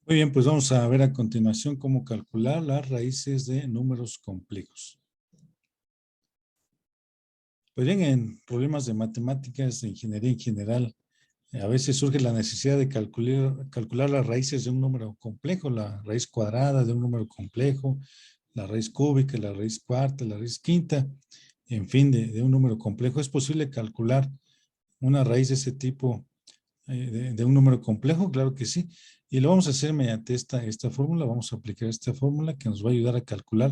Muy bien, pues vamos a ver a continuación cómo calcular las raíces de números complejos. Pues bien, en problemas de matemáticas, de ingeniería en general, a veces surge la necesidad de calcular las raíces de un número complejo, la raíz cuadrada de un número complejo, la raíz cúbica, la raíz cuarta, la raíz quinta, en fin, de un número complejo. ¿Es posible calcular una raíz de ese tipo de un número complejo? Claro que sí. Y lo vamos a hacer mediante esta fórmula. Vamos a aplicar esta fórmula que nos va a ayudar a calcular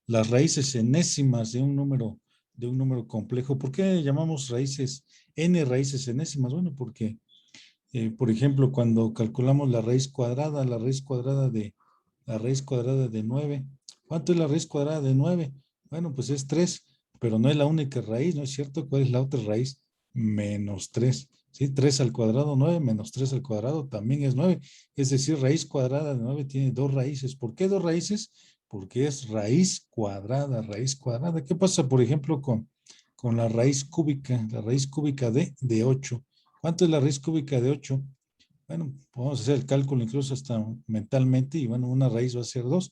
las raíces enésimas de un número complejo. ¿Por qué llamamos raíces n raíces enésimas? Bueno, porque, por ejemplo, cuando calculamos la raíz cuadrada de 9, ¿cuánto es la raíz cuadrada de 9? Bueno, pues es 3, pero no es la única raíz, ¿no es cierto? ¿Cuál es la otra raíz? Menos 3. ¿Sí? 3 al cuadrado, 9, menos 3 al cuadrado también es 9. Es decir, raíz cuadrada de 9 tiene dos raíces. ¿Por qué dos raíces? Porque es raíz cuadrada, raíz cuadrada. ¿Qué pasa, por ejemplo, con la raíz cúbica? La raíz cúbica de 8. ¿Cuánto es la raíz cúbica de 8? Bueno, podemos hacer el cálculo incluso hasta mentalmente y bueno, una raíz va a ser 2,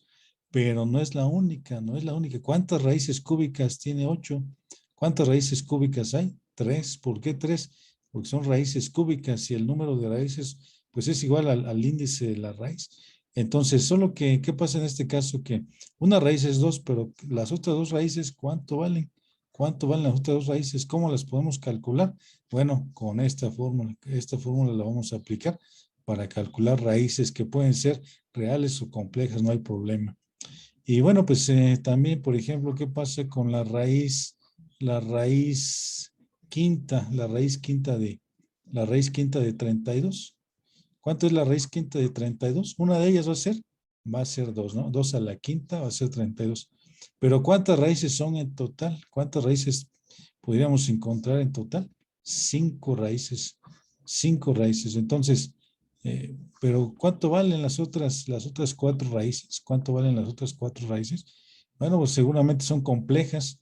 pero no es la única, no es la única. ¿Cuántas raíces cúbicas tiene 8? ¿Cuántas raíces cúbicas hay? 3. ¿Por qué 3? Porque son raíces cúbicas y el número de raíces pues es igual al índice de la raíz. Entonces, solo que, ¿qué pasa en este caso? Que una raíz es 2, pero las otras dos raíces, ¿cuánto valen? ¿Cuánto valen las otras dos raíces? ¿Cómo las podemos calcular? Bueno, con esta fórmula la vamos a aplicar para calcular raíces que pueden ser reales o complejas, no hay problema. Y bueno, pues también, por ejemplo, ¿qué pasa con la raíz la raíz quinta de 32? ¿Cuánto es la raíz quinta de 32? Una de ellas va a ser 2, ¿no? 2 a la quinta va a ser 32. Pero ¿cuántas raíces son en total? ¿Cuántas raíces podríamos encontrar en total? 5 raíces. 5 raíces. Entonces, pero ¿cuánto valen las otras 4 raíces? ¿Cuánto valen las otras 4 raíces? Bueno, pues seguramente son complejas,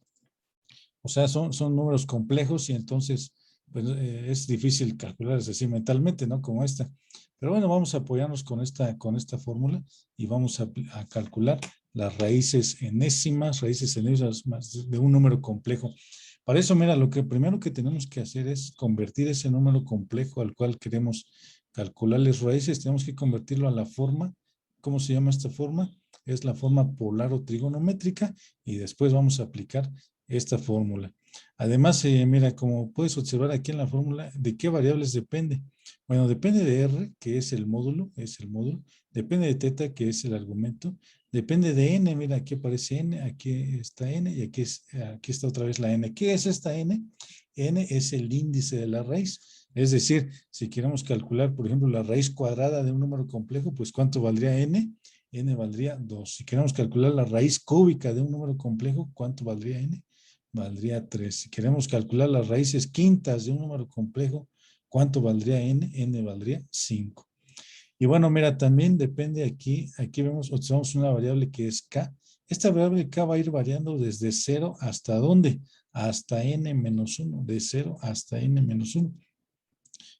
o sea, son números complejos y entonces pues, es difícil calcularlas así mentalmente, ¿no? Como esta. Pero bueno, vamos a apoyarnos con esta fórmula y vamos a calcular las raíces enésimas de un número complejo. Para eso, mira, lo que primero que tenemos que hacer es convertir ese número complejo al cual queremos calcularles raíces. Tenemos que convertirlo a la forma. ¿Cómo se llama esta forma? Es la forma polar o trigonométrica y después vamos a aplicar esta fórmula. Además, mira, como puedes observar aquí en la fórmula, ¿de qué variables depende? Bueno, depende de R, que es el módulo, depende de teta, que es el argumento, depende de N, mira, aquí aparece N, aquí está N y aquí está otra vez la N. ¿Qué es esta N? N es el índice de la raíz. Es decir, si queremos calcular, por ejemplo, la raíz cuadrada de un número complejo, pues ¿cuánto valdría N? N valdría 2. Si queremos calcular la raíz cúbica de un número complejo, ¿cuánto valdría N? Valdría 3. Si queremos calcular las raíces quintas de un número complejo, ¿cuánto valdría n? N valdría 5. Y bueno, mira, también depende aquí observamos una variable que es k. Esta variable k va a ir variando desde 0 hasta ¿dónde? Hasta n-1, de 0 hasta n-1.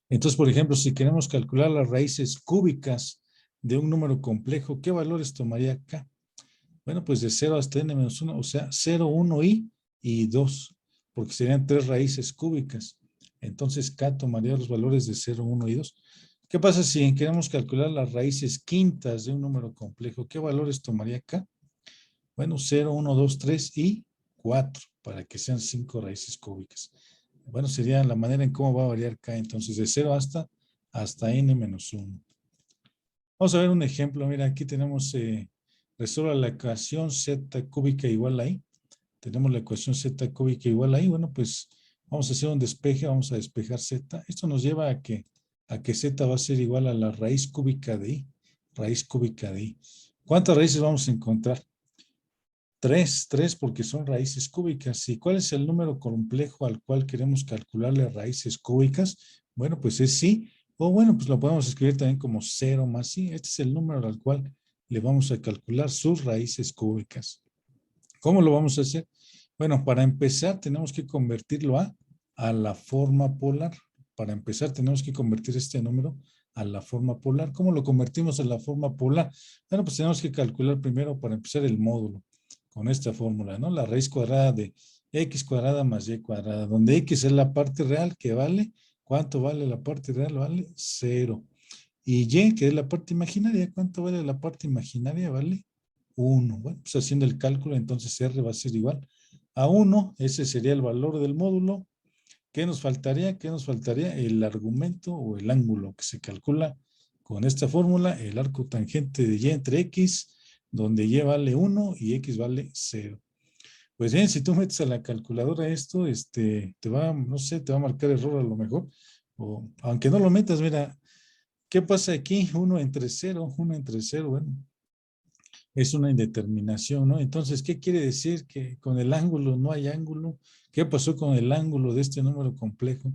Entonces, por ejemplo, si queremos calcular las raíces cúbicas de un número complejo, ¿qué valores tomaría k? Bueno, pues de 0 hasta n-1, o sea, 0, 1 y 2, porque serían 3 raíces cúbicas. Entonces, k tomaría los valores de 0, 1 y 2. ¿Qué pasa si queremos calcular las raíces quintas de un número complejo? ¿Qué valores tomaría k? Bueno, 0, 1, 2, 3 y 4, para que sean 5 raíces cúbicas. Bueno, sería la manera en cómo va a variar k, entonces de 0 hasta n-1. Vamos a ver un ejemplo. Mira, aquí tenemos, resuelva la ecuación z cúbica igual a i. Tenemos la ecuación z cúbica igual a i. Bueno, pues vamos a hacer un despeje, vamos a despejar z. Esto nos lleva a que z va a ser igual a la raíz cúbica de i. Raíz cúbica de i. ¿Cuántas raíces vamos a encontrar? 3 porque son raíces cúbicas. ¿Y cuál es el número complejo al cual queremos calcularle raíces cúbicas? Bueno, pues es sí. O bueno, pues lo podemos escribir también como 0 más i. Este es el número al cual le vamos a calcular sus raíces cúbicas. ¿Cómo lo vamos a hacer? Bueno, para empezar tenemos que convertirlo a la forma polar. Para empezar tenemos que convertir este número a la forma polar. ¿Cómo lo convertimos a la forma polar? Bueno, pues tenemos que calcular primero para empezar el módulo con esta fórmula, ¿no? La raíz cuadrada de x cuadrada más y cuadrada, donde x es la parte real que vale, ¿cuánto vale la parte real? Vale 0. Y y, que es la parte imaginaria, ¿cuánto vale la parte imaginaria? Vale 1. Bueno, pues haciendo el cálculo, entonces R va a ser igual a 1. Ese sería el valor del módulo. ¿Qué nos faltaría? ¿Qué nos faltaría? El argumento o el ángulo que se calcula con esta fórmula, el arco tangente de y entre x, donde y vale 1 y x vale 0. Pues bien, si tú metes a la calculadora esto, te va, no sé, te va a marcar error a lo mejor. O, aunque no lo metas, mira, ¿qué pasa aquí? 1 entre 0, 1 entre 0, bueno, es una indeterminación, ¿no? Entonces, ¿qué quiere decir? Que con el ángulo no hay ángulo. ¿Qué pasó con el ángulo de este número complejo?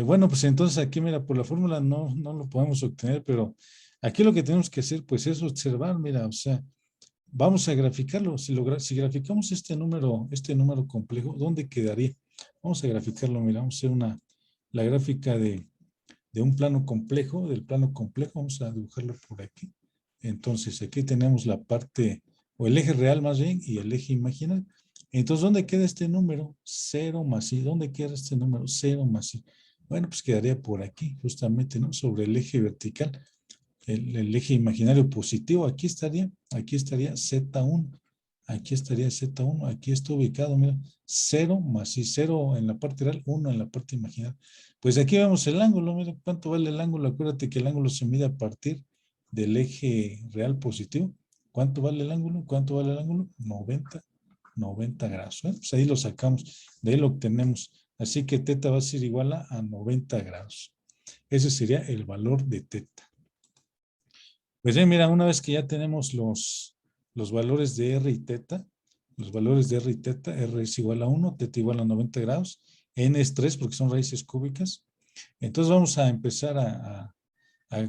Bueno, pues entonces aquí, mira, por la fórmula no lo podemos obtener, pero aquí lo que tenemos que hacer, pues es observar, mira, o sea, vamos a graficarlo. Si graficamos este número complejo, ¿dónde quedaría? Vamos a graficarlo, mira, vamos a hacer la gráfica de un plano complejo, del plano complejo, vamos a dibujarlo por aquí. Entonces, aquí tenemos la parte, o el eje real más bien, y el eje imaginario. Entonces, ¿dónde queda este número? 0 más i. ¿Dónde queda este número? 0 más i. Bueno, pues quedaría por aquí, justamente, ¿no? Sobre el eje vertical, el eje imaginario positivo. Aquí estaría Z1. Aquí estaría Z1. Aquí está ubicado, mira, 0 más i. 0 en la parte real, 1 en la parte imaginaria. Pues aquí vemos el ángulo, mira, ¿cuánto vale el ángulo? Acuérdate que el ángulo se mide a partir del eje real positivo. ¿Cuánto vale el ángulo? ¿Cuánto vale el ángulo? 90 grados. Pues ahí lo sacamos, de ahí lo obtenemos. Así que teta va a ser igual a 90 grados. Ese sería el valor de teta. Pues bien, mira, una vez que ya tenemos los valores de R y teta, los valores de R y teta, R es igual a 1, teta igual a 90 grados, N es 3 porque son raíces cúbicas. Entonces vamos a empezar a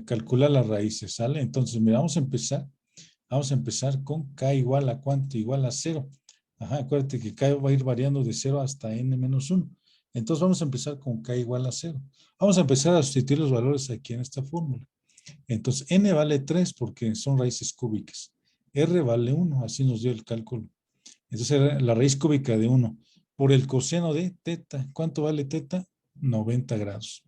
calcular las raíces, ¿sale? Entonces, mira, vamos a empezar con K igual a ¿cuánto? Igual a 0. Ajá, acuérdate que K va a ir variando de 0 hasta N menos 1. Entonces vamos a empezar con K igual a 0. Vamos a empezar a sustituir los valores aquí en esta fórmula. Entonces, N vale 3 porque son raíces cúbicas. R vale 1, así nos dio el cálculo. Entonces, la raíz cúbica de 1 por el coseno de teta. ¿Cuánto vale teta? 90 grados.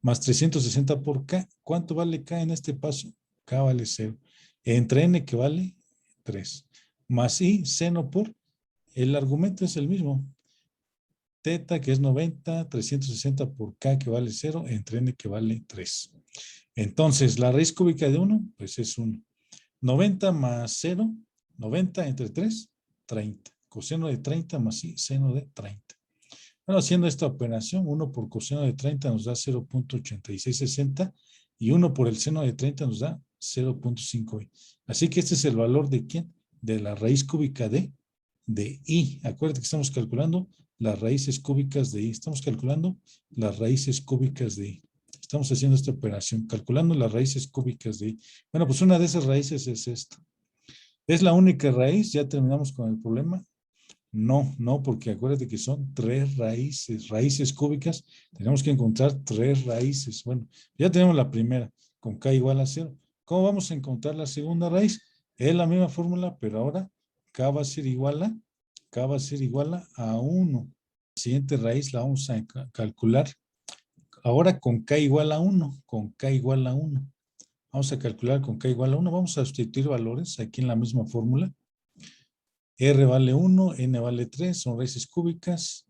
Más 360 por K. ¿Cuánto vale K en este paso? K vale 0. Entre N que vale 3. Más I, seno por, el argumento es el mismo. Teta que es 90, 360 por K que vale 0, entre N que vale 3. Entonces, la raíz cúbica de 1, pues es 1. 90 más 0, 90 entre 3, 30. Coseno de 30 más I, seno de 30. Bueno, haciendo esta operación, 1 por coseno de 30 nos da 0.8660 y 1 por el seno de 30 nos da 0.5i. Así que este es el valor de ¿quién? De la raíz cúbica de i. Acuérdate que estamos calculando las raíces cúbicas de i. Estamos calculando las raíces cúbicas de i. Estamos haciendo esta operación, calculando las raíces cúbicas de i. Bueno, pues una de esas raíces es esta. ¿Es la única raíz? ¿Ya terminamos con el problema? No, porque acuérdate que son 3 raíces cúbicas. Tenemos que encontrar 3 raíces. Bueno, ya tenemos la primera, con K igual a 0. ¿Cómo vamos a encontrar la segunda raíz? Es la misma fórmula, pero ahora K va a ser igual a 1. La siguiente raíz la vamos a calcular ahora con K igual a 1, Vamos a calcular con K igual a 1. Vamos a sustituir valores aquí en la misma fórmula. R vale 1, N vale 3, son raíces cúbicas.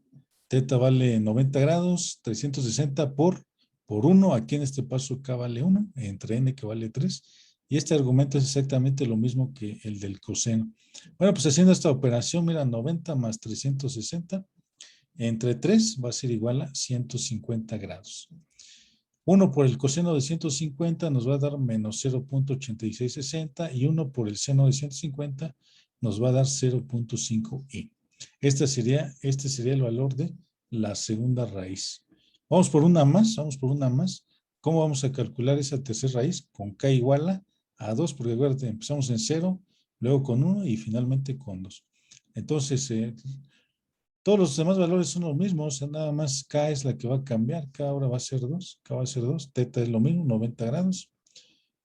Teta vale 90 grados, 360 por 1. Aquí en este paso K vale 1, entre N que vale 3. Y este argumento es exactamente lo mismo que el del coseno. Bueno, pues haciendo esta operación, mira, 90 más 360 entre 3 va a ser igual a 150 grados. 1 por el coseno de 150 nos va a dar menos 0.8660 y 1 por el seno de 150 nos va a dar 0.5i. Este sería el valor de la segunda raíz. Vamos por una más. ¿Cómo vamos a calcular esa tercera raíz? Con K igual a 2, porque acuérdate, empezamos en 0, luego con 1 y finalmente con 2. Entonces, Todos los demás valores son los mismos, o sea, nada más K es la que va a cambiar. K ahora va a ser 2, K va a ser 2, teta es lo mismo, 90 grados.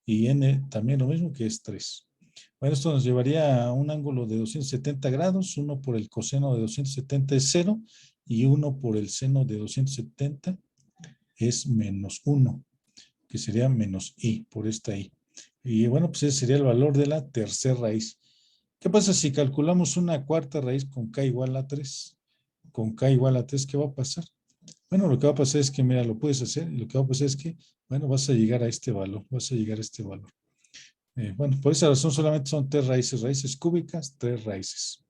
Y N también lo mismo, que es 3. Bueno, esto nos llevaría a un ángulo de 270 grados. 1 por el coseno de 270 es 0. Y 1 por el seno de 270 es menos 1, que sería menos I, por esta I. Y bueno, pues ese sería el valor de la tercera raíz. ¿Qué pasa si calculamos una cuarta raíz con K igual a 3? Con K igual a 3, ¿qué va a pasar? Bueno, lo que va a pasar es que, mira, lo puedes hacer, y lo que va a pasar es que, bueno, vas a llegar a este valor, vas a llegar a este valor. Bueno, por esa razón solamente son 3 raíces, raíces cúbicas, 3 raíces.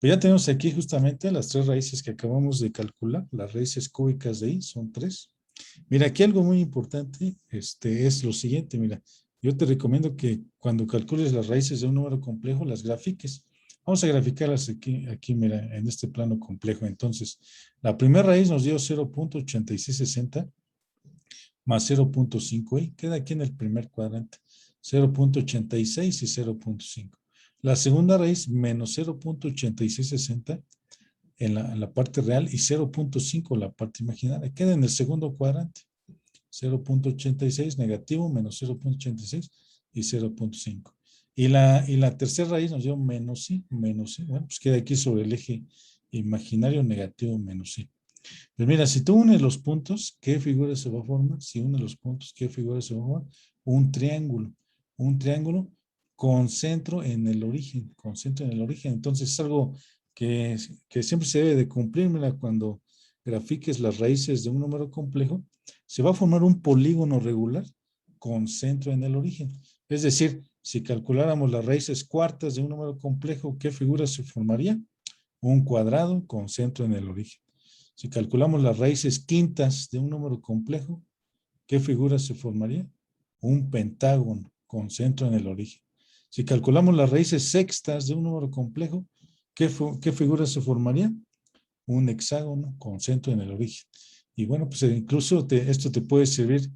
Pues ya tenemos aquí justamente las 3 raíces que acabamos de calcular, las raíces cúbicas de I son 3. Mira, aquí algo muy importante es lo siguiente, mira, yo te recomiendo que cuando calcules las raíces de un número complejo, las grafiques. Vamos a graficarlas aquí, mira, en este plano complejo. Entonces, la primera raíz nos dio 0.8660 más 0.5i, queda aquí en el primer cuadrante, 0.86 y 0.5. La segunda raíz, menos 0.8660 en la parte real y 0.5 la parte imaginaria, queda en el segundo cuadrante. 0.86 negativo menos 0.86 y 0.5. Y la tercera raíz nos dio menos i, bueno, pues queda aquí sobre el eje imaginario negativo menos i. Pues mira, si tú unes los puntos, ¿qué figura se va a formar? Si unes los puntos, ¿qué figura se va a formar? Un triángulo con centro en el origen, con centro en el origen. Entonces es algo que siempre se debe de cumplir, mira, cuando grafiques las raíces de un número complejo, se va a formar un polígono regular con centro en el origen. Es decir, si calculáramos las raíces cuartas de un número complejo, ¿qué figura se formaría? Un cuadrado con centro en el origen. Si calculamos las raíces quintas de un número complejo, ¿qué figura se formaría? Un pentágono con centro en el origen. Si calculamos las raíces sextas de un número complejo, ¿qué figura se formaría? Un hexágono con centro en el origen. Y bueno, pues incluso esto te puede servir,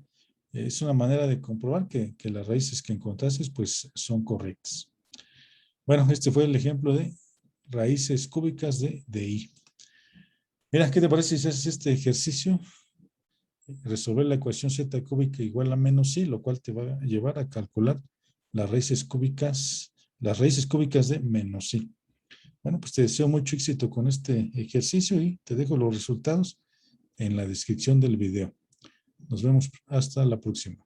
es una manera de comprobar que las raíces que encontraste pues son correctas. Bueno, este fue el ejemplo de raíces cúbicas de I. Mira, ¿qué te parece si haces este ejercicio? Resolver la ecuación z cúbica igual a menos i, lo cual te va a llevar a calcular las raíces cúbicas de menos i. Bueno, pues te deseo mucho éxito con este ejercicio y te dejo los resultados en la descripción del video. Nos vemos hasta la próxima.